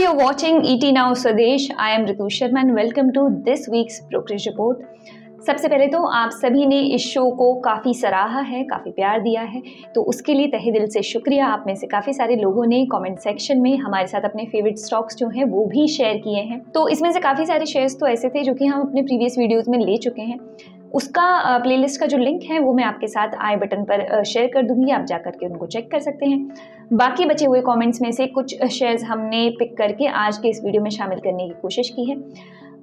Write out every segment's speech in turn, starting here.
you're watching ET Now Swadesh. I am Ritu Sharma and welcome to this week's Brokerage Report. सबसे पहले तो आप सभी ने इस शो को काफ़ी सराहा है, काफ़ी प्यार दिया है, तो उसके लिए तहे दिल से शुक्रिया। आप में से काफ़ी सारे लोगों ने कमेंट सेक्शन में हमारे साथ अपने फेवरेट स्टॉक्स जो हैं वो भी शेयर किए हैं। तो इसमें से काफ़ी सारे शेयर्स तो ऐसे थे जो कि हम अपने प्रीवियस वीडियोज़ में ले चुके हैं। उसका प्लेलिस्ट का जो लिंक है वो मैं आपके साथ आई बटन पर शेयर कर दूंगी, आप जा करके उनको चेक कर सकते हैं। बाकी बचे हुए कमेंट्स में से कुछ शेयर्स हमने पिक करके आज के इस वीडियो में शामिल करने की कोशिश की है।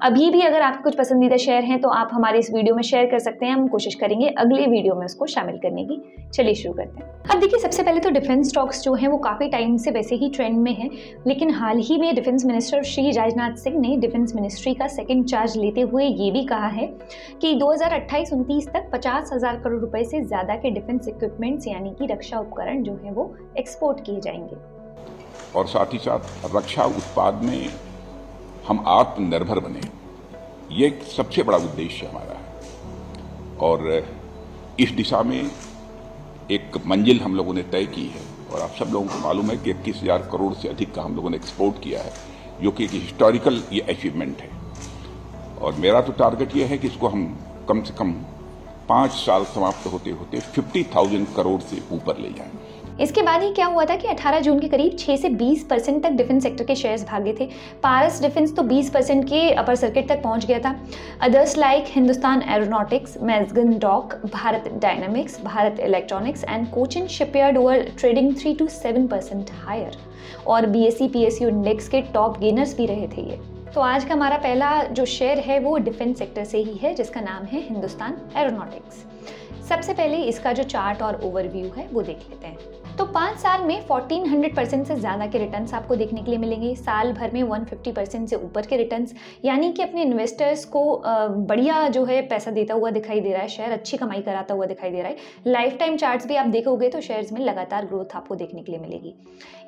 अभी भी अगर आपके कुछ पसंदीदा शेयर हैं तो आप हमारे इस वीडियो में शेयर कर सकते हैं, हम कोशिश करेंगे अगले वीडियो में उसको शामिल करने की। चलिए शुरू करते हैं। अब देखिए, सबसे पहले तो डिफेंस स्टॉक्स जो हैं वो काफ़ी टाइम से वैसे ही ट्रेंड में हैं, लेकिन हाल ही में डिफेंस मिनिस्टर श्री राजनाथ सिंह ने डिफेंस मिनिस्ट्री का सेकंड चार्ज लेते हुए ये भी कहा है कि 2028-29 तक 50,000 करोड़ रुपए से ज़्यादा के डिफेंस इक्विपमेंट्स यानी कि रक्षा उपकरण जो है वो एक्सपोर्ट किए जाएंगे। और साथ ही साथ रक्षा उत्पाद में हम आत्मनिर्भर बने, ये सबसे बड़ा उद्देश्य हमारा है और इस दिशा में एक मंजिल हम लोगों ने तय की है। और आप सब लोगों को मालूम है कि 21,000 करोड़ से अधिक का हम लोगों ने एक्सपोर्ट किया है, जो कि एक हिस्टोरिकल ये अचीवमेंट है। और मेरा तो टारगेट ये है कि इसको हम कम से कम 5 साल समाप्त होते होते 50,000 करोड़ से ऊपर ले जाएं। इसके बाद ही क्या हुआ था कि 18 जून के करीब 6 से 20% तक डिफेंस सेक्टर के शेयर्स भागे थे। पारस डिफेंस तो 20% के अपर सर्किट तक पहुंच गया था। Others like Hindustan Aeronautics, Mazagon Dock, Bharat Dynamics, Bharat Electronics and Cochin Shipyard were trading 3 to 7% higher. और BSE PSU इंडेक्स के टॉप गेनर्स भी रहे थे ये। तो आज का हमारा पहला जो शेयर है वो डिफेंस सेक्टर से ही है, जिसका नाम है हिंदुस्तान एरोनॉटिक्स। सबसे पहले इसका जो चार्ट और ओवरव्यू है वो देख लेते हैं। तो 5 साल में 1400% से ज़्यादा के रिटर्न्स आपको देखने के लिए मिलेंगे। साल भर में 150% से ऊपर के रिटर्न्स, यानी कि अपने इन्वेस्टर्स को बढ़िया जो है पैसा देता हुआ दिखाई दे रहा है, शेयर अच्छी कमाई कराता हुआ दिखाई दे रहा है। लाइफ टाइम चार्ट्स भी आप देखोगे तो शेयर्स में लगातार ग्रोथ आपको देखने के लिए मिलेगी।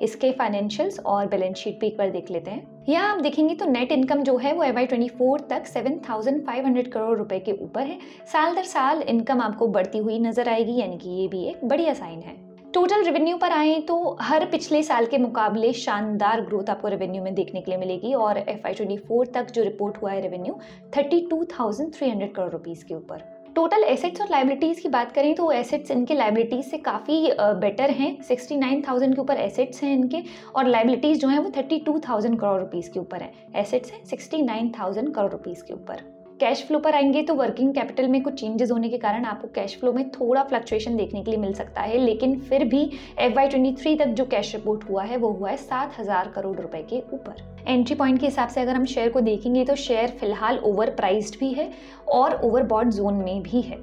इसके फाइनेंशियल्स और बैलेंस शीट भी एक बार देख लेते हैं। यहाँ आप देखेंगे तो नेट इनकम जो है वो FY24 तक 7,500 करोड़ रुपए के ऊपर है। साल दर साल इनकम आपको बढ़ती हुई नजर आएगी, यानी कि ये भी एक बढ़िया साइन है। टोटल रेवेन्यू पर आए तो हर पिछले साल के मुकाबले शानदार ग्रोथ आपको रेवेन्यू में देखने के लिए मिलेगी और FY24 तक जो रिपोर्ट हुआ है रेवेन्यू 32,300 करोड़ रुपीस के ऊपर। टोटल एसेट्स और लाइबिलिटीज़ की बात करें तो एसेट्स इनके लाइबिलिटीज़ से काफ़ी बेटर हैं। 69,000 के ऊपर एसेट्स हैं इनके और लाइबिलिटीज़ जो हैं वो 32,000 करोड़ रुपीस के ऊपर हैं। एसेट्स हैं 69,000 करोड़ रुपीस के ऊपर। कैश फ्लो पर आएंगे तो वर्किंग कैपिटल में कुछ चेंजेस होने के कारण आपको कैश फ्लो में थोड़ा फ्लक्चुएशन देखने के लिए मिल सकता है, लेकिन फिर भी FY23 तक जो कैश रिपोर्ट हुआ है वो हुआ है 7,000 करोड़ रुपए के ऊपर। एंट्री पॉइंट के हिसाब से अगर हम शेयर को देखेंगे तो शेयर फिलहाल ओवर प्राइस्ड भी है और ओवरबॉट जोन में भी है।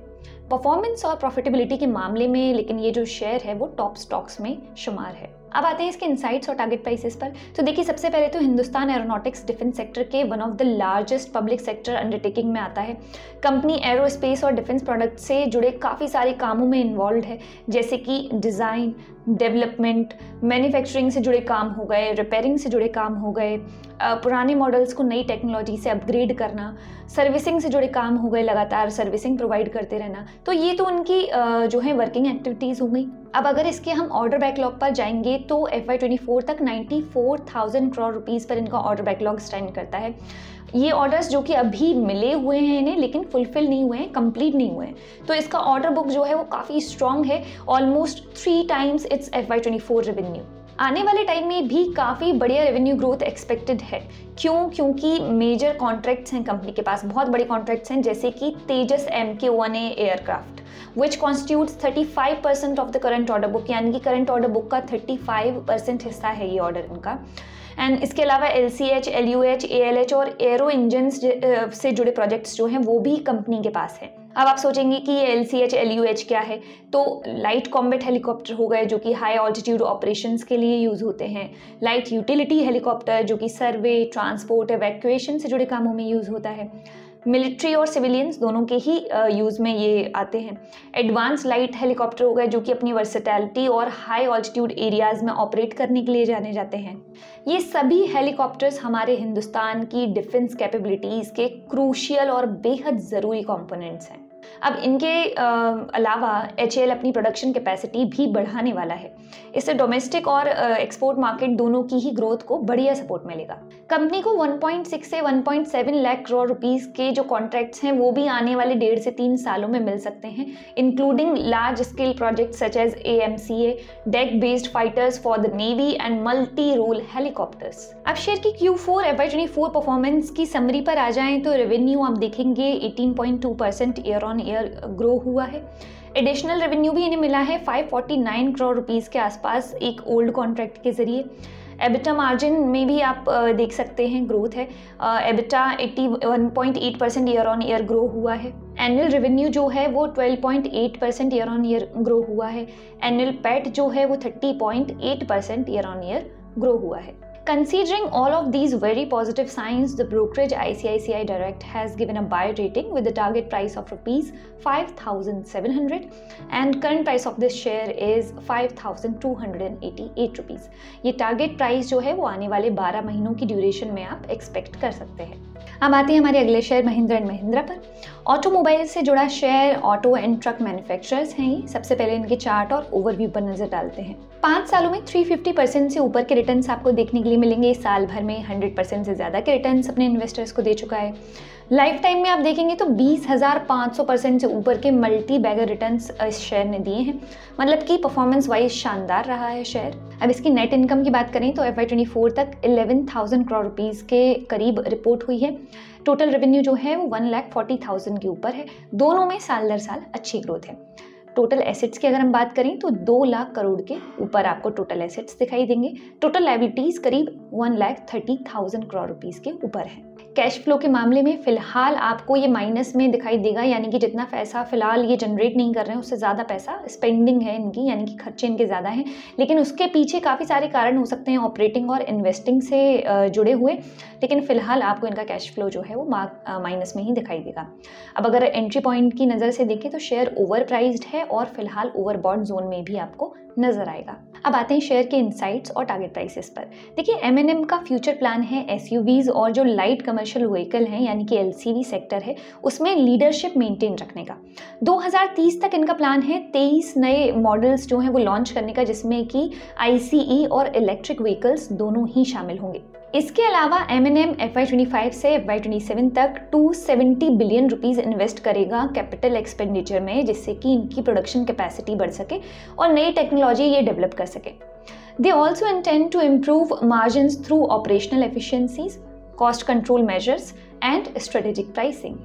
परफॉर्मेंस और प्रॉफिटेबिलिटी के मामले में लेकिन ये जो शेयर है वो टॉप स्टॉक्स में शुमार है। अब आते हैं इसके इनसाइट्स और टारगेट प्राइसेस पर। तो देखिए, सबसे पहले तो हिंदुस्तान एरोनॉटिक्स डिफेंस सेक्टर के one of the largest public sector undertaking में आता है। कंपनी एरोस्पेस और डिफेंस प्रोडक्ट से जुड़े काफ़ी सारे कामों में इन्वॉल्व है, जैसे कि डिज़ाइन, डेवलपमेंट, मैन्युफैक्चरिंग से जुड़े काम हो गए, रिपेयरिंग से जुड़े काम हो गए, पुराने मॉडल्स को नई टेक्नोलॉजी से अपग्रेड करना, सर्विसिंग से जुड़े काम हो गए, लगातार सर्विसिंग प्रोवाइड करते रहना। तो ये तो उनकी जो है वर्किंग एक्टिविटीज़ हो गई। अब अगर इसके हम ऑर्डर बैकलॉग पर जाएंगे तो FY24 तक 94,000 करोड़ रुपीस पर इनका ऑर्डर बैकलॉग स्टैंड करता है। ये ऑर्डर्स जो कि अभी मिले हुए हैं इन्हें, लेकिन फुलफिल नहीं हुए हैं, कंप्लीट नहीं हुए हैं। तो इसका ऑर्डर बुक जो है वो काफ़ी स्ट्रॉन्ग है, almost 3 times it's FY24 revenue. आने वाले टाइम में भी काफ़ी बढ़िया रेवेन्यू ग्रोथ एक्सपेक्टेड है। क्यों? क्योंकि मेजर कॉन्ट्रैक्ट्स हैं कंपनी के पास, बहुत बड़े कॉन्ट्रैक्ट्स हैं, जैसे कि तेजस MK1A aircraft which constitutes 35% of the current order book, यानी कि करंट ऑर्डर बुक का 35% हिस्सा है ये ऑर्डर इनका। एंड इसके अलावा LCH, LUH, ALH और एरो इंजन से जुड़े प्रोजेक्ट्स जो हैं वो भी कंपनी के पास है। अब आप सोचेंगे कि ये LCH, LUH क्या है, तो लाइट कॉम्बैट हेलीकॉप्टर हो गए जो कि हाई ऑल्टीट्यूड ऑपरेशंस के लिए यूज़ होते हैं। लाइट यूटिलिटी हेलीकॉप्टर जो कि सर्वे, ट्रांसपोर्ट, एवैक्यूएशन से जुड़े कामों में यूज़ होता है। मिलिट्री और सिविलियंस दोनों के ही यूज़ में ये आते हैं। एडवांस लाइट हेलीकॉप्टर हो गए जो कि अपनी वर्सेटैलिटी और हाई ऑल्टीट्यूड एरियाज़ में ऑपरेट करने के लिए जाने जाते हैं। ये सभी हेलीकॉप्टर्स हमारे हिंदुस्तान की डिफेंस कैपेबिलिटीज़ के क्रूशियल और बेहद ज़रूरी कंपोनेंट्स हैं। अब इनके अलावा HAL अपनी प्रोडक्शन कैपेसिटी भी बढ़ाने वाला है। इससे डोमेस्टिक और एक्सपोर्ट मार्केट दोनों की ही ग्रोथ को बढ़िया सपोर्ट मिलेगा। कंपनी को 1.6 से 1.7 लाख करोड़ रुपीस के जो कॉन्ट्रैक्ट्स हैं वो भी आने वाले 1.5 से 3 सालों में मिल सकते हैं, including large scale project such as AMCA, deck based fighters for the navy and multi role helicopters. अब शेयर की Q4 FY24 परफॉर्मेंस की समरी पर आ जाएं तो रेवेन्यू आप देखेंगे 18.2% ईयर ऑन ईयर ग्रो हुआ है। एडिशनल रेवेन्यू भी इन्हें मिला है 549 करोड़ रुपीस के आसपास एक ओल्ड कॉन्ट्रैक्ट के जरिए। एबिटा मार्जिन में भी आप देख सकते हैं ग्रोथ है। EBITDA 81.8% year on year grow हुआ है। एनुअल रेवेन्यू जो है वो 12.8% ईयर ऑन ईयर ग्रो हुआ है। एनुअल पैट जो है वो 30.8% ईयर ऑन ईयर ग्रो हुआ है। Considering all of these very positive signs, the brokerage ICICI Direct has given a buy rating with the target price of rupees 5,700 and current price of this share is 5,288 rupees. ये target price जो है वो आने वाले 12 महीनों की duration में आप एक्सपेक्ट कर सकते हैं। अब आते हैं हमारे अगले शेयर महिंद्रा एंड महिंद्रा पर। ऑटोमोबाइल से जुड़ा share auto and truck manufacturers हैं ये। सबसे पहले इनके चार्ट और ओवरव्यू पर नजर डालते हैं। 5 सालों में 350% से ऊपर के रिटर्न्स आपको देखने के लिए मिलेंगे। साल भर में 100% से ज़्यादा के रिटर्न्स अपने इन्वेस्टर्स को दे चुका है। लाइफ टाइम में आप देखेंगे तो 20,500% से ऊपर के मल्टी बैगर रिटर्न्स इस शेयर ने दिए हैं। मतलब कि परफॉर्मेंस वाइज शानदार रहा है शेयर। अब इसकी नेट इनकम की बात करें तो FY24 तक 11,000 करोड़ रुपीस के करीब रिपोर्ट हुई है। टोटल रेवेन्यू जो है वो 1,40,000 के ऊपर है। दोनों में साल दर साल अच्छी ग्रोथ है। टोटल एसेट्स की अगर हम बात करें तो 2 लाख करोड़ के ऊपर आपको टोटल एसेट्स दिखाई देंगे। टोटल लायबिलिटीज करीब 1,30,000 करोड़ रुपीस के ऊपर है। कैश फ्लो के मामले में फिलहाल आपको ये माइनस में दिखाई देगा, यानी कि जितना पैसा फिलहाल ये जनरेट नहीं कर रहे हैं उससे ज़्यादा पैसा स्पेंडिंग है इनकी, यानी कि खर्चे इनके ज़्यादा हैं। लेकिन उसके पीछे काफ़ी सारे कारण हो सकते हैं ऑपरेटिंग और इन्वेस्टिंग से जुड़े हुए, लेकिन फिलहाल आपको इनका कैश फ्लो जो है वो माइनस में ही दिखाई देगा। अब अगर एंट्री पॉइंट की नज़र से देखें तो शेयर ओवर प्राइस्ड है और फिलहाल ओवरबॉट जोन में भी आपको नजर आएगा। अब आते हैं शेयर के इनसाइट्स और टारगेट प्राइसेस पर। देखिए M&M का फ्यूचर प्लान है SUVs और जो लाइट कमर्शियल व्हीकल हैं यानी कि LCV सेक्टर है उसमें लीडरशिप मेंटेन रखने का। 2030 तक इनका प्लान है 23 नए मॉडल्स जो हैं वो लॉन्च करने का, जिसमें कि ICE और इलेक्ट्रिक व्हीकल्स दोनों ही शामिल होंगे। इसके अलावा M&M FY25 से FY27 तक 270 बिलियन रुपीस इन्वेस्ट करेगा कैपिटल एक्सपेंडिचर में, जिससे कि इनकी प्रोडक्शन कैपेसिटी बढ़ सके और नई टेक्नोलॉजी ये डेवलप कर सके। They also intend to improve margins through operational efficiencies, cost control measures and strategic pricing.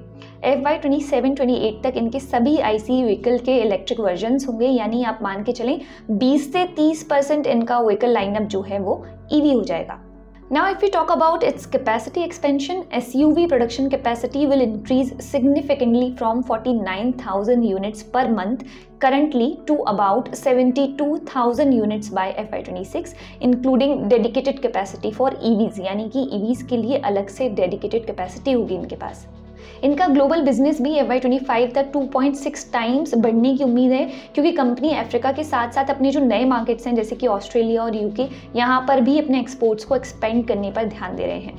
FY27-28 तक इनके सभी ICE व्हीकल के इलेक्ट्रिक वर्जन्स होंगे, यानी आप मान के चलें 20 से 30% इनका व्हीकल लाइनअप जो है वो EV हो जाएगा। Now if we talk about its capacity expansion, SUV production capacity will increase significantly from 49,000 units per month currently to about 72,000 units by FY26, including dedicated capacity for EVs, यानी कि EVs के लिए अलग से dedicated capacity होगी इनके पास। इनका global business भी FY25 तक 2.6 टाइम्स बढ़ने की उम्मीद है, क्योंकि कंपनी अफ्रीका के साथ साथ अपने जो नए मार्केट्स हैं जैसे कि ऑस्ट्रेलिया और UK, यहाँ पर भी अपने एक्सपोर्ट्स को एक्सपेंड करने पर ध्यान दे रहे हैं।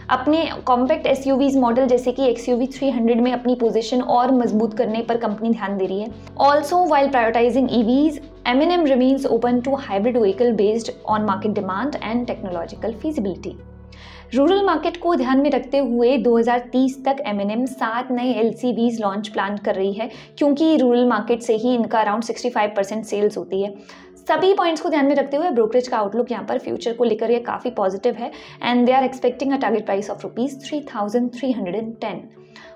अपने कॉम्पैक्ट SUVs मॉडल जैसे कि XUV 300 में अपनी पोजीशन और मजबूत करने पर कंपनी ध्यान दे रही है। Also while prioritising EVs, M&M remains open to hybrid vehicle based on market demand and technological feasibility। Rural market को ध्यान में रखते हुए 2030 तक M&M 7 नए LCVs लॉन्च प्लान कर रही है, क्योंकि रूरल मार्केट से ही इनका अराउंड 65% सेल्स होती है। सभी पॉइंट्स को ध्यान में रखते हुए ब्रोकरेज का आउटलुक यहाँ पर फ्यूचर को लेकर ये काफ़ी पॉजिटिव है and they are expecting a target price of ₹3,310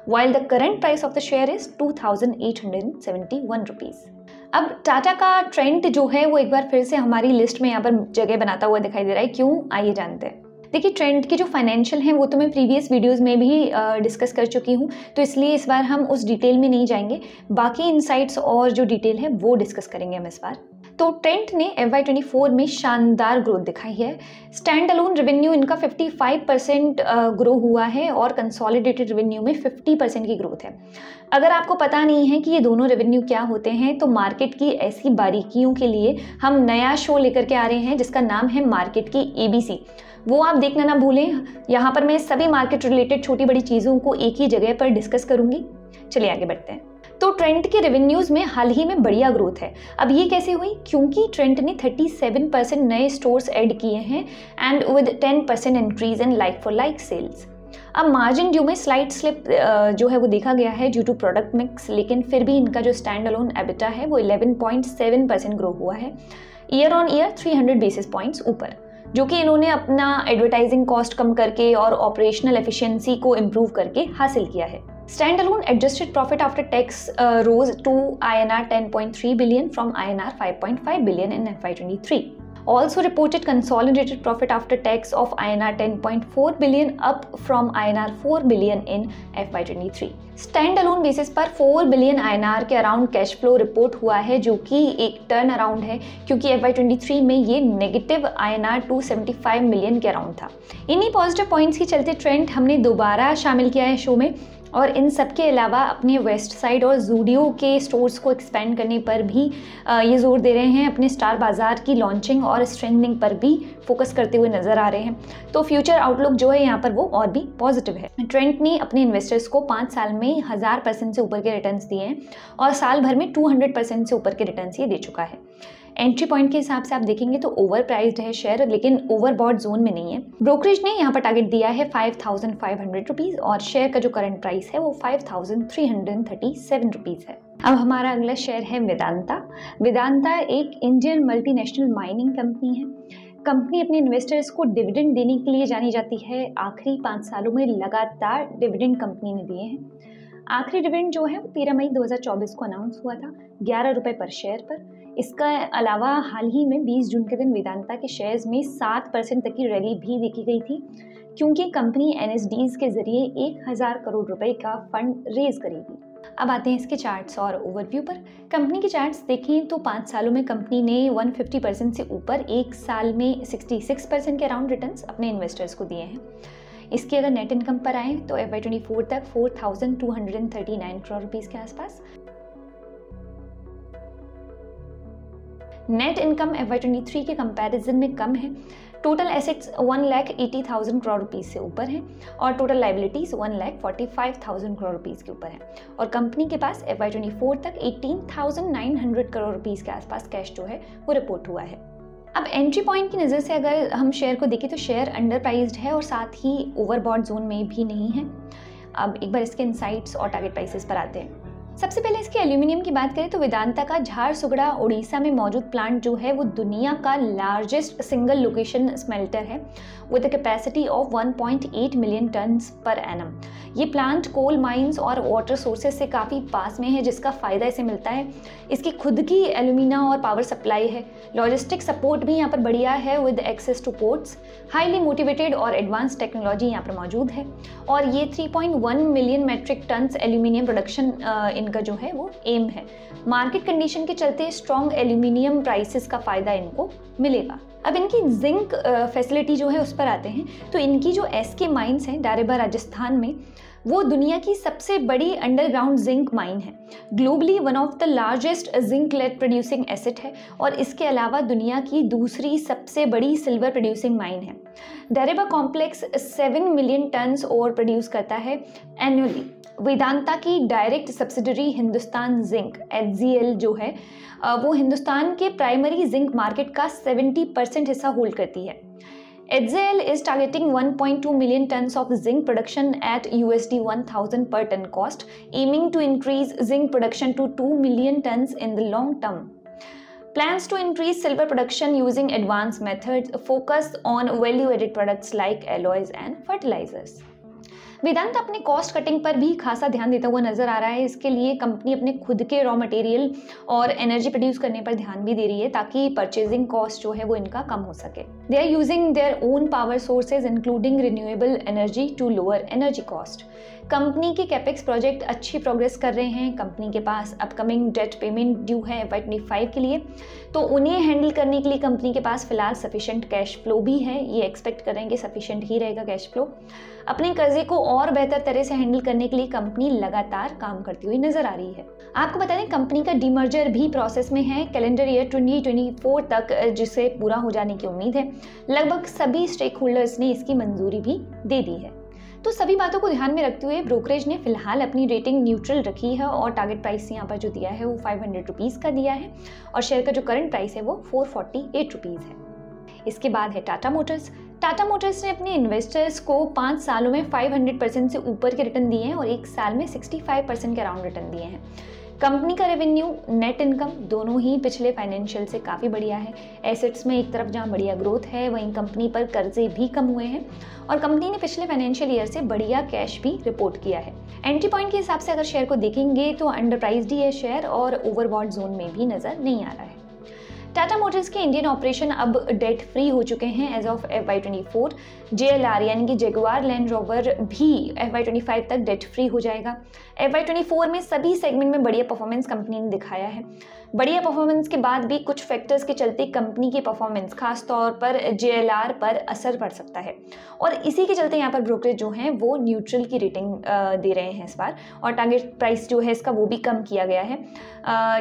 while the current price of the share is 2,871 rupees। अब टाटा का ट्रेंड जो है वो एक बार फिर से हमारी लिस्ट में यहाँ पर जगह बनाता हुआ दिखाई दे रहा है। क्यों, आइए जानते हैं। देखिए, ट्रेंड के जो फाइनेंशियल हैं वो तो मैं प्रीवियस वीडियोस में भी डिस्कस कर चुकी हूँ, तो इसलिए इस बार हम उस डिटेल में नहीं जाएंगे। बाकी इनसाइट्स और जो डिटेल है वो डिस्कस करेंगे हम इस बार। तो ट्रेंड ने FY24 में शानदार ग्रोथ दिखाई है। स्टैंड अलोन रेवेन्यू इनका 55% ग्रो हुआ है और कंसोलिडेटेड रेवेन्यू में 50% की ग्रोथ है। अगर आपको पता नहीं है कि ये दोनों रेवेन्यू क्या होते हैं, तो मार्केट की ऐसी बारीकियों के लिए हम नया शो लेकर के आ रहे हैं जिसका नाम है मार्केट की ABC। वो आप देखना ना भूलें। यहाँ पर मैं सभी मार्केट रिलेटेड छोटी बड़ी चीज़ों को एक ही जगह पर डिस्कस करूँगी। चलिए आगे बढ़ते हैं। तो ट्रेंट के रेवेन्यूज़ में हाल ही में बढ़िया ग्रोथ है। अब ये कैसे हुई? क्योंकि ट्रेंट ने 37% नए स्टोर्स ऐड किए हैं and with 10% increase in like for like sales. अब मार्जिन ड्यू में स्लाइट स्लिप जो है वो देखा गया है ड्यू टू प्रोडक्ट मिक्स, लेकिन फिर भी इनका जो स्टैंड अलोन एबिटा है वो 11.7% ग्रो हुआ है year on year 300 basis points ऊपर, जो कि इन्होंने अपना एडवर्टाइजिंग कॉस्ट कम करके और ऑपरेशनल एफिशिएंसी को इम्प्रूव करके हासिल किया है। Stand alone adjusted profit after tax rose to INR 10.3 billion from INR 5.5 billion in FY23. Also reported consolidated profit after tax of INR 10.4 billion up from INR 4 billion in FY23. Stand alone basis पर 4 billion INR के around cash flow report हुआ है, जो कि एक turn around है क्योंकि FY23 में ये नेगेटिव INR 275 मिलियन के अराउंड था। इन्हीं पॉजिटिव पॉइंट्स के चलते ट्रेंट हमने दोबारा शामिल किया है शो में, और इन सब के अलावा अपने वेस्ट साइड और जूडियो के स्टोर्स को एक्सपेंड करने पर भी ये जोर दे रहे हैं। अपने स्टार बाज़ार की लॉन्चिंग और स्ट्रेंथनिंग पर भी फोकस करते हुए नज़र आ रहे हैं। तो फ्यूचर आउटलुक जो है यहाँ पर वो और भी पॉजिटिव है। ट्रेंट ने अपने इन्वेस्टर्स को 5 साल में 1000% से ऊपर के रिटर्न्स दिए हैं और साल भर में 200% से ऊपर के रिटर्न्स ये दे चुका है। एंट्री पॉइंट के हिसाब से आप देखेंगे तो ओवर प्राइस्ड है शेयर, लेकिन ओवरबॉट जोन में नहीं है। ब्रोकरेज ने यहाँ पर टारगेट दिया है 5500 रुपीज़ और शेयर का जो करंट प्राइस है वो 5337 रुपीज़ है। अब हमारा अगला शेयर है वेदांता। वेदांता एक इंडियन मल्टीनेशनल माइनिंग कंपनी है। कंपनी अपने इन्वेस्टर्स को डिविडेंड देने के लिए जानी जाती है। आखिरी 5 सालों में लगातार डिविडेंड कंपनी ने दिए हैं। आखिरी डिविडेंड जो है वो 13 मई 2024 को अनाउंस हुआ था 11 रुपये पर शेयर पर। इसका अलावा हाल ही में 20 जून के दिन वेदांता के शेयर्स में 7% तक की रैली भी देखी गई थी, क्योंकि कंपनी NSDs के जरिए 1000 करोड़ रुपए का फंड रेज करेगी। अब आते हैं इसके चार्ट्स और ओवरव्यू पर। कंपनी के चार्ट्स देखें तो 5 सालों में कंपनी ने 150% से ऊपर, एक साल में 66% के अराउंड रिटर्न्स अपने इन्वेस्टर्स को दिए हैं। इसकी अगर नेट इनकम पर आए तो FY24 तक 4239 करोड़ रुपीस के आसपास। नेट इनकम FY23 के कंपैरिजन में कम है। टोटल एसेट्स 1,80,000 करोड़ रुपीस से ऊपर हैं और टोटल लाइबिलिटीज 1,45,000 करोड़ रुपीस के ऊपर हैं और कंपनी के पास FY24 तक 18,900 करोड़ रुपीस के आसपास कैश जो है वो रिपोर्ट हुआ है। अब एंट्री पॉइंट की नज़र से अगर हम शेयर को देखें तो शेयर अंडर प्राइस्ड है और साथ ही ओवरबॉट जोन में भी नहीं है। अब एक बार इसके इनसाइट्स और टारगेट प्राइसेस पर आते हैं। सबसे पहले इसके एल्यूमिनियम की बात करें तो वेदांता का झारसुगड़ा उड़ीसा में मौजूद प्लांट जो है वो दुनिया का लार्जेस्ट सिंगल लोकेशन स्मेल्टर है with a capacity of 1.8 million turns per annum. ये प्लांट कोल माइंस और वाटर सोर्सेज से काफ़ी पास में है, जिसका फ़ायदा इसे मिलता है। इसकी खुद की एल्यूमिना और पावर सप्लाई है। लॉजिस्टिक सपोर्ट भी यहाँ पर बढ़िया है with access to ports. Highly motivated और एडवांस टेक्नोलॉजी यहाँ पर मौजूद है और ये 3.1 million metric tons aluminium production इनका जो है वो एम है। मार्केट कंडीशन के चलते स्ट्रॉन्ग एल्यूमिनियम प्राइसेस का फ़ायदा इनको मिलेगा। अब इनकी जिंक फैसिलिटी जो है उस पर आते हैं तो इनकी जो SK माइंस हैं दारेबा राजस्थान में, वो दुनिया की सबसे बड़ी अंडरग्राउंड जिंक माइन है। Globally one of the largest zinc lead producing asset है और इसके अलावा दुनिया की दूसरी सबसे बड़ी सिल्वर प्रोड्यूसिंग माइन है। दारेबा कॉम्प्लेक्स 7 मिलियन टन्स और प्रोड्यूस करता है एनुअली। वेदांता की direct subsidiary Hindustan zinc HZL जो है वो हिंदुस्तान के प्राइमरी जिंक मार्केट का 70% हिस्सा होल्ड करती है। HZL is targeting 1.2 million tons of zinc production at $1,000 per ton cost, aiming to increase zinc production to 2 million tons in the long term. Plans to increase silver production using advanced methods focus on value-added products like alloys and fertilizers. Vedanta अपने cost cutting पर भी खासा ध्यान देता हुआ नजर आ रहा है। इसके लिए कंपनी अपने खुद के रॉ मटेरियल और एनर्जी प्रोड्यूस करने पर ध्यान भी दे रही है ताकि परचेजिंग कॉस्ट जो है वो इनका कम हो सके। They are using their own power sources including renewable energy to lower energy cost. Company के कैपेक्स प्रोजेक्ट अच्छी प्रोग्रेस कर रहे हैं। कंपनी के पास अपकमिंग डेट पेमेंट ड्यू है FY25 के लिए, तो उन्हें हैंडल करने के लिए कंपनी के पास फिलहाल सफिशिएंट कैश फ्लो भी है। ये एक्सपेक्ट करेंगे सफिशिएंट ही रहेगा कैश फ्लो। अपने कर्जे को और बेहतर तरह से हैंडल करने के लिए कंपनी लगातार काम करती हुई नजर आ रही है। आपको बता दें कंपनी का डीमर्जर भी प्रोसेस में है कैलेंडर ईयर 2024 तक, जिसे पूरा हो जाने की उम्मीद है। लगभग सभी स्टेक होल्डर्स ने इसकी मंजूरी भी दे दी है। तो सभी बातों को ध्यान में रखते हुए ब्रोकरेज ने फिलहाल अपनी रेटिंग न्यूट्रल रखी है और टारगेट प्राइस यहाँ पर जो दिया है वो 500 रुपीज़ का दिया है और शेयर का जो करंट प्राइस है वो 448 रुपीज़ है। इसके बाद है टाटा मोटर्स। टाटा मोटर्स ने अपने इन्वेस्टर्स को 5 सालों में 500% से ऊपर के रिटर्न दिए हैं और 1 साल में 65% के अराउंड रिटर्न दिए हैं। कंपनी का रेवेन्यू, नेट इनकम दोनों ही पिछले फाइनेंशियल से काफ़ी बढ़िया है। एसेट्स में एक तरफ जहां बढ़िया ग्रोथ है वहीं कंपनी पर कर्जे भी कम हुए हैं और कंपनी ने पिछले फाइनेंशियल ईयर से बढ़िया कैश भी रिपोर्ट किया है। एंट्री पॉइंट के हिसाब से अगर शेयर को देखेंगे तो अंडर प्राइस्ड ही है शेयर और ओवरबॉट जोन में भी नज़र नहीं आ रहा है। टाटा मोटर्स के इंडियन ऑपरेशन अब डेट फ्री हो चुके हैं एज ऑफ FY24। JLR यानी कि जगुआर लैंड रोवर भी FY25 तक डेट फ्री हो जाएगा। FY24 में सभी सेगमेंट में बढ़िया परफॉर्मेंस कंपनी ने दिखाया है। बढ़िया परफॉर्मेंस के बाद भी कुछ फैक्टर्स के चलते कंपनी की परफॉर्मेंस खास तौर पर JLR पर असर पड़ सकता है और इसी के चलते यहाँ पर ब्रोकरेज जो हैं वो न्यूट्रल की रेटिंग दे रहे हैं इस बार और टारगेट प्राइस जो है इसका वो भी कम किया गया है।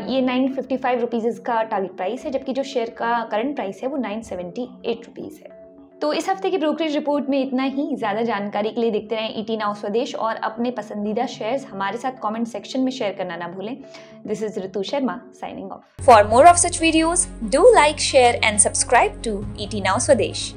ये 955 रुपीज़ इसका टारगेट प्राइस है जबकि जो शेयर का करंट प्राइस है वो 978 रुपीज़ है। तो इस हफ्ते की ब्रोकरेज रिपोर्ट में इतना ही। ज़्यादा जानकारी के लिए देखते रहें ET Now स्वदेश और अपने पसंदीदा शेयर्स हमारे साथ कमेंट सेक्शन में शेयर करना ना भूलें। This is Ritu Sharma signing off. For more of such videos, do like, share and subscribe to ET Now स्वदेश।